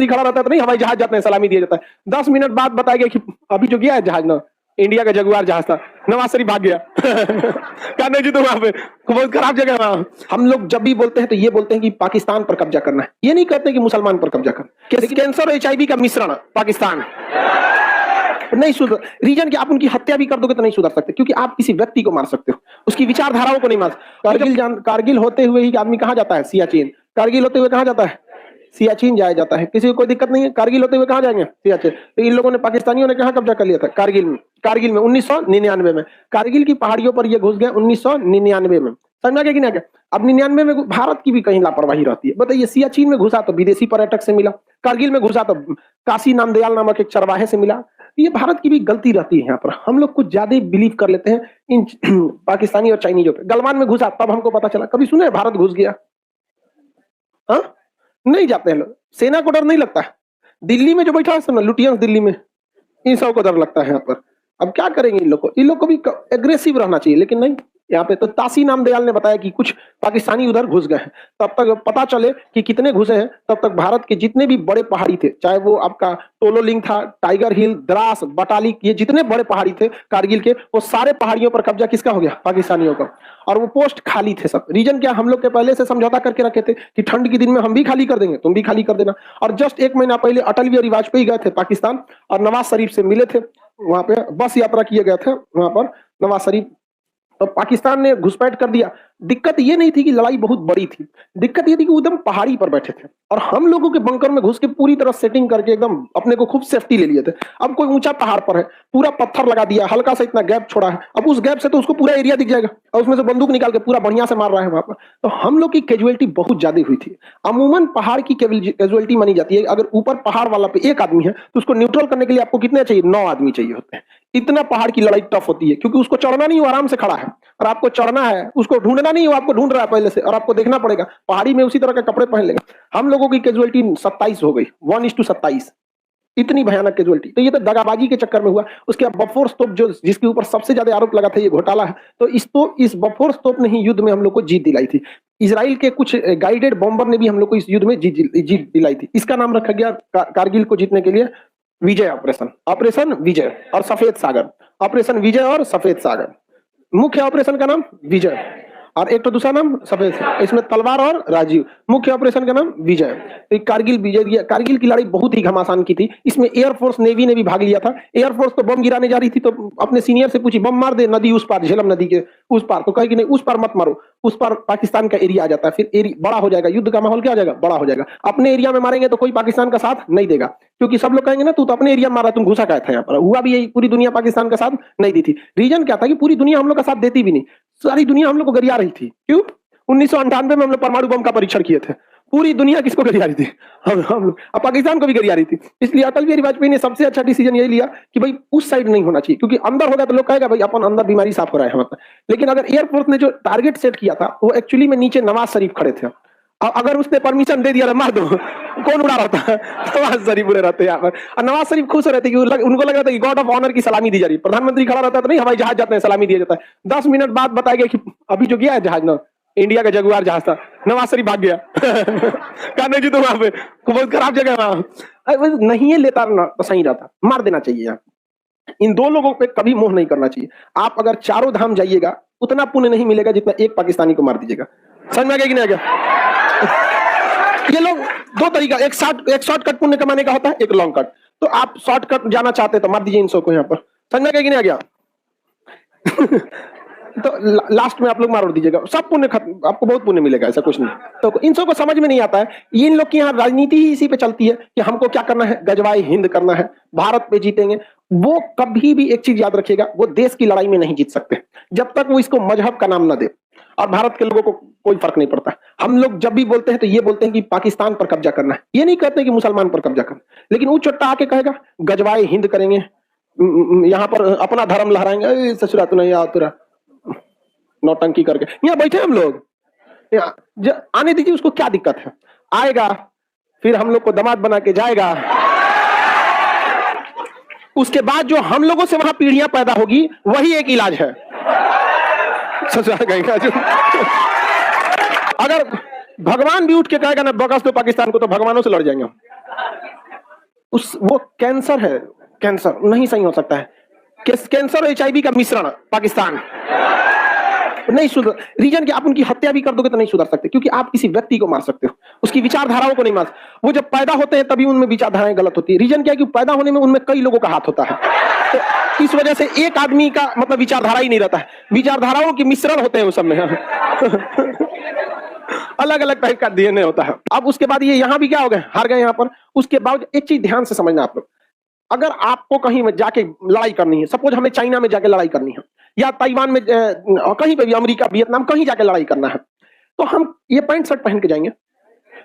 प्रधानमंत्री खड़ा रहता है तो नहीं हवाई जहाज जाते हैं, सलामी दिया जाता है। 10 मिनट बाद बताया गया कि अभी जो गया है जहाज ना, इंडिया का जगुआर जहाज था, नवाज शरीफ भाग गया। क्या नहीं जी, तो वहां पे बहुत खराब जगह है वहां। हम लोग जब भी बोलते हैं तो ये बोलते हैं कि पाकिस्तान पर कब्जा करना है, ये नहीं कहते कि मुसलमान पर कब्जा करना। कैंसर और HIV का मिश्रण पाकिस्तान नहीं सुधर। रीजन कि आप उनकी हत्या भी कर दोगे तो नहीं सुधर सकते, क्योंकि आप किसी व्यक्ति को मार सकते हो, उसकी विचारधाराओं को नहीं मार सकते। कारगिल होते हुए ही आदमी कहां जाता है? सियाचिन। कारगिल होते हुए कहां जाता है? सियाचिन जाया जाता है। किसी को कोई दिक्कत नहीं है, कारगिल होते हुए कहां जाएंगे? सियाचिन। तो इन लोगों ने, पाकिस्तानियों ने कहां कब्जा कर लिया था? कारगिल में। कारगिल में 1999 में कारगिल की पहाड़ियों पर ये घुस गया 1999 में। समझा गया कि नहीं? अब 99 में भारत की भी कहीं लापरवाही रहती है। बताइए, सियाचिन में घुसा तो विदेशी पर्यटक से मिला, कारगिल में घुसा तो काशी नामदयाल नामक एक चरवाहे से मिला। ये भारत की भी गलती रहती है। यहाँ पर हम लोग कुछ ज्यादा बिलीव कर लेते हैं इन पाकिस्तानी और चाइनीजों पे। गलवान में घुसा तब हमको पता चला। कभी सुने भारत घुस गया? हाँ, नहीं जाते हैं लोग, सेना को डर नहीं लगता है। दिल्ली में जो बैठा है सब ना लुटियंस, दिल्ली में इन सब को डर लगता है यहाँ पर। अब क्या करेंगे इन लोग को? इन लोग को भी एग्रेसिव रहना चाहिए, लेकिन नहीं। यहाँ पे तो तासी नामदयाल ने बताया कि कुछ पाकिस्तानी उधर घुस गए हैं। तब तक पता चले कि कितने घुसे हैं, तब तक भारत के जितने भी बड़े पहाड़ी थे, चाहे वो आपका टोलोलिंग था, टाइगर हिल, द्रास, बटालिक, ये जितने बड़े पहाड़ी थे कारगिल के, वो सारे पहाड़ियों पर कब्जा किसका हो गया? पाकिस्तानियों का। और वो पोस्ट खाली थे सब। रीजन क्या? हम लोग के पहले से समझौता करके रखे थे कि ठंड के दिन में हम भी खाली कर देंगे, तुम भी खाली कर देना। और जस्ट 1 महीना पहले अटल बिहारी वाजपेयी गए थे पाकिस्तान और नवाज शरीफ से मिले थे। वहां पे बस यात्रा किए गए थे वहां पर नवाज शरीफ, तो पाकिस्तान ने घुसपैठ कर दिया। दिक्कत ये नहीं थी कि लड़ाई बहुत बड़ी थी, दिक्कत ये थी कि एकदम पहाड़ी पर बैठे थे और हम लोगों के बंकर में घुस के पूरी तरह सेटिंग करके एकदम अपने को खूब सेफ्टी ले लिए थे। अब कोई ऊंचा पहाड़ पर है, पूरा पत्थर लगा दिया, हल्का सा इतना गैप छोड़ा है, अब उस गैप से तो उसको पूरा एरिया दिख जाएगा और उसमें से बंदूक निकाल के पूरा बढ़िया से मार रहा है वहां पर। तो हम लोग की कैजुअलिटी बहुत ज्यादा हुई थी। अमूमन पहाड़ की कैजुअलिटी मानी जाती है, अगर ऊपर पहाड़ वाला पे 1 आदमी है तो उसको न्यूट्रल करने के लिए आपको कितने चाहिए? 9 आदमी चाहिए होते हैं। इतना पहाड़ की लड़ाई टफ होती है, क्योंकि उसको चढ़ना नहीं, वो आराम से खड़ा है और आपको चढ़ना है, उसको ढूंढना नहीं, वो आपको ढूंढ रहा है पहले से और आपको देखना पड़ेगा। पहाड़ी में उसी तरह के कपड़े पहन लेगा। हम लोगों की कैजुअलिटी 27 हो गई, 1:27, इतनी भयानक कैजुअलिटी। तो ये तो दगाबाजी के चक्कर में हुआ। उसके बाद बफोर्स तोप, जो जिसके ऊपर सबसे ज्यादा आरोप लगा था ये घोटाला है, तो इस बफोर्स तोप ने ही युद्ध में हम लोग को जीत दिलाई थी। इजराइल के कुछ गाइडेड बॉम्बर ने भी हम लोग को इस युद्ध में जीत दिलाई थी। इसका नाम रखा गया कारगिल को जीतने के लिए विजय ऑपरेशन, ऑपरेशन विजय और सफेद सागर, ऑपरेशन विजय और सफेद सागर। मुख्य ऑपरेशन का नाम विजय और एक तो दूसरा नाम सफेद, इसमें तलवार और राजीव। मुख्य ऑपरेशन का नाम विजय। तो कारगिल विजय दिया। कारगिल की लड़ाई बहुत ही घमासान की थी। इसमें एयरफोर्स, नेवी ने भी भाग लिया था। एयरफोर्स तो बम गिराने जा रही थी तो अपने सीनियर से पूछी, बम मार दे नदी उस पार, झेलम नदी के उस पार। तो कहे कि नहीं, उस पार मत मारो, उस पार पाकिस्तान का एरिया आ जाता है, फिर एरिया बड़ा हो जाएगा, युद्ध का माहौल क्या हो जाएगा? बड़ा हो जाएगा। अपने एरिया में मारेंगे तो कोई पाकिस्तान का साथ नहीं देगा, क्योंकि सब लोग कहेंगे ना तू तो अपने एरिया में मारा, तुम घुसा क्या था यहाँ पर। हुआ भी यही, पूरी दुनिया पाकिस्तान का साथ नहीं दी थी। रीजन क्या था कि पूरी दुनिया हम लोग का साथ देती भी नहीं, सारी दुनिया हम लोग को गरिया रही थी। क्यों? 1998 में हम लोग परमाणु बम का परीक्षण किए थे, पूरी दुनिया किसको गरिया रही थी? हम लोग। अब पाकिस्तान को भी गरिया रही थी। इसलिए अटल बिहारी वाजपेयी ने सबसे अच्छा डिसीजन यही लिया कि भाई उस साइड नहीं होना चाहिए, क्योंकि अंदर होगा तो लोग कहेगा भाई अपन अंदर बीमारी साफ हो रहा है हमारा। लेकिन अगर एयरफोर्स ने जो टारगेट सेट किया था वो एक्चुअली में नीचे नवाज शरीफ खड़े थे। अगर उसने परमिशन दे दिया मार दो, कौन उड़ा रहता है? नवाज शरीफ उड़े रहते यहाँ पर। और नवाज शरीफ खुश रहते कि उनको लग रहा था कि गॉड ऑफ ऑनर की सलामी दी जा रही है। प्रधानमंत्री खड़ा रहता है तो नहीं हवाई जहाज जाते हैं, सलामी दिया जाता है। 10 मिनट बाद बताया गया कि अभी जो गया है जहाज ना, इंडिया का जगुआर जहाज था, नवाज शरीफ भाग गया। कहा नहीं जी, तो वहां पे बहुत खराब जगह है वहां। नहीं है लेता ना तो सही रहता, मार देना चाहिए। यहाँ इन 2 लोगों पे कभी मोह नहीं करना चाहिए। आप अगर चारों धाम जाइएगा उतना पुण्य नहीं मिलेगा जितना एक पाकिस्तानी को मार दीजिएगा। समझ में आ गया कि नहीं आ गया? ये लोग 2 तरीका, एक शॉर्टकट पुण्य कमाने का होता है, एक लॉन्ग कट। तो आप शॉर्टकट जाना चाहते हैं तो मार दीजिए इन सबको यहाँ पर। समझ में आ गया कि नहीं आ गया? तो लास्ट में आप लोग मार उड़ दीजिएगा, सब पुण्य खत्म, आपको बहुत पुण्य मिलेगा, ऐसा कुछ नहीं। तो इन सबको समझ में नहीं आता है। इन लोग की यहाँ राजनीति ही इसी पे चलती है कि हमको क्या करना है, गजवाए हिंद करना है, भारत पे जीतेंगे। वो कभी भी एक चीज याद रखिएगा, वो देश की लड़ाई में नहीं जीत सकते जब तक वो इसको मजहब का नाम ना दे। और भारत के लोगों को कोई फर्क नहीं पड़ता। हम लोग जब भी बोलते हैं तो ये बोलते हैं कि पाकिस्तान पर कब्जा करना है, ये नहीं कहते कि मुसलमान पर कब्जा करना। लेकिन वो चोट्टा आके कहेगा गजवाए हिंद करेंगे, यहाँ पर अपना धर्म लहराएंगे, ससुरा तो नहीं आतुरा, नौटंकी करके यहाँ बैठे हम लोग। आने दीजिए, उसको क्या दिक्कत है? आएगा, फिर हम लोग को दामाद बना के जाएगा। उसके बाद जो हम लोगों से वहां पीढ़ियां पैदा होगी वही एक इलाज है। अगर भगवान भी उठ के कहेगा ना बकस तो पाकिस्तान को, तो भगवानों से लड़ जाएंगे हम। वो कैंसर है, कैंसर नहीं सही हो सकता है। कैंसर और एचआईवी का मिश्रण पाकिस्तान नहीं सुधर। रीजन कि आप उनकी हत्या भी कर दोगे तो नहीं सुधर सकते, क्योंकि आप किसी व्यक्ति को मार सकते हो, उसकी विचारधाराओं को नहीं मार सकते। वो जब पैदा होते हैं तभी उनमें विचारधाराएं गलत होती है। रीजन क्या है कि पैदा होने में उनमें कई लोगों का हाथ होता है, तो इस वजह से एक आदमी का मतलब विचारधारा ही नहीं रहता है, विचारधाराओं के मिश्रण होते हैं उस सब में। अलग अलग टाइप का डीएनए होता है। अब उसके बाद ये यहाँ भी क्या हो गए, हार गए यहाँ पर। उसके बाद एक चीज ध्यान से समझना आप लोग, अगर आपको कहीं में जाके लड़ाई करनी है, सपोज हमें चाइना में जाके लड़ाई करनी है, या ताइवान में कहीं पे भी, अमेरिका, वियतनाम, कहीं जाके लड़ाई करना है, तो हम ये पैंट शर्ट पहन के जाएंगे,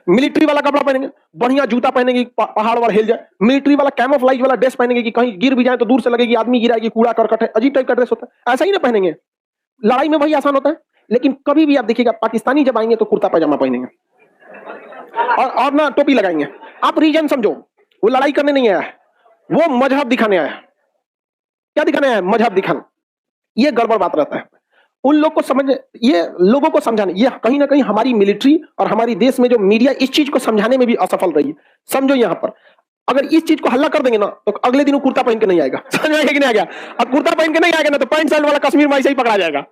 मिलिट्री वाला कपड़ा पहनेंगे, बढ़िया जूता पहनेंगे, पहाड़ वाला हिल जाए, मिलिट्री वाला कैमोफ्लाइज वाला ड्रेस पहनेंगे कि कहीं गिर भी जाए तो दूर से लगेगी आदमी गिरा है कि कूड़ा करकट है, अजीब टाइप का ड्रेस होता है, ऐसा ही ना पहनेंगे। लड़ाई में वही आसान होता है। लेकिन कभी भी आप देखिएगा पाकिस्तानी जब आएंगे तो कुर्ता पैजामा पहनेंगे और ना टोपी लगाएंगे। आप रीजन समझो, वो लड़ाई करने नहीं आया है, वो मजहब दिखाने आया है। क्या दिखाने आया है? मजहब दिखाने। ये गड़बड़ बात रहता है। उन लोग को समझ, ये लोगों को समझाने, ये कहीं ना कहीं हमारी मिलिट्री और हमारी देश में जो मीडिया इस चीज को समझाने में भी असफल रही है। समझो यहाँ पर अगर इस चीज को हल्ला कर देंगे ना तो अगले दिन वो कुर्ता पहन के नहीं आएगा। समझ में आएगा कि नहीं आएगा? और कुर्ता पहन के नहीं आएगा ना तो पैंट शर्ट वाला कश्मीर में ऐसे ही पकड़ा जाएगा।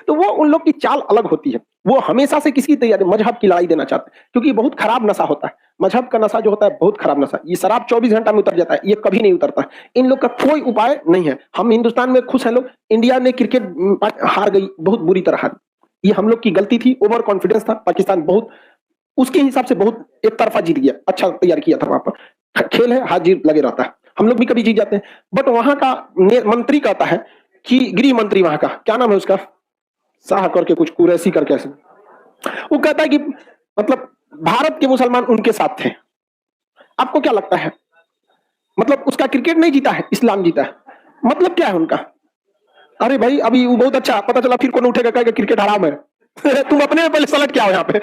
तो वो उन लोग की चाल अलग होती है। वो हमेशा से किसकी तैयारी, मजहब की लड़ाई देना चाहते हैं, क्योंकि बहुत खराब नशा होता है। मजहब का नशा जो होता है बहुत खराब नशा। ये शराब 24 घंटा में उतर जाता है, ये कभी नहीं उतरता। इन लोग का कोई उपाय नहीं है। हम हिंदुस्तान में खुश हैं लोग। इंडिया ने क्रिकेट हार गई, बहुत बुरी तरह हारी। ये हम लोग की गलती थी, ओवर कॉन्फिडेंस था। पाकिस्तान बहुत उसके हिसाब से बहुत एक तरफा जीत गया, अच्छा तैयार किया था। वहां पर खेल है, हार जीत लगे रहता है। हम लोग भी कभी जीत जाते हैं। बट वहां का मंत्री कहता है कि, गृह मंत्री वहां का, क्या नाम है उसका, शाह करके कुछ, कुरैशी करके ऐसे, वो कहता है कि मतलब भारत के मुसलमान उनके साथ थे। आपको क्या लगता है? मतलब उसका क्रिकेट नहीं जीता है, इस्लाम जीता है। मतलब क्या है उनका? अरे भाई अभी वो बहुत अच्छा, पता चला फिर कौन उठेगा कहेगा क्रिकेट हराम है। तुम अपने में पहले सलट क्या हो यहाँ पे।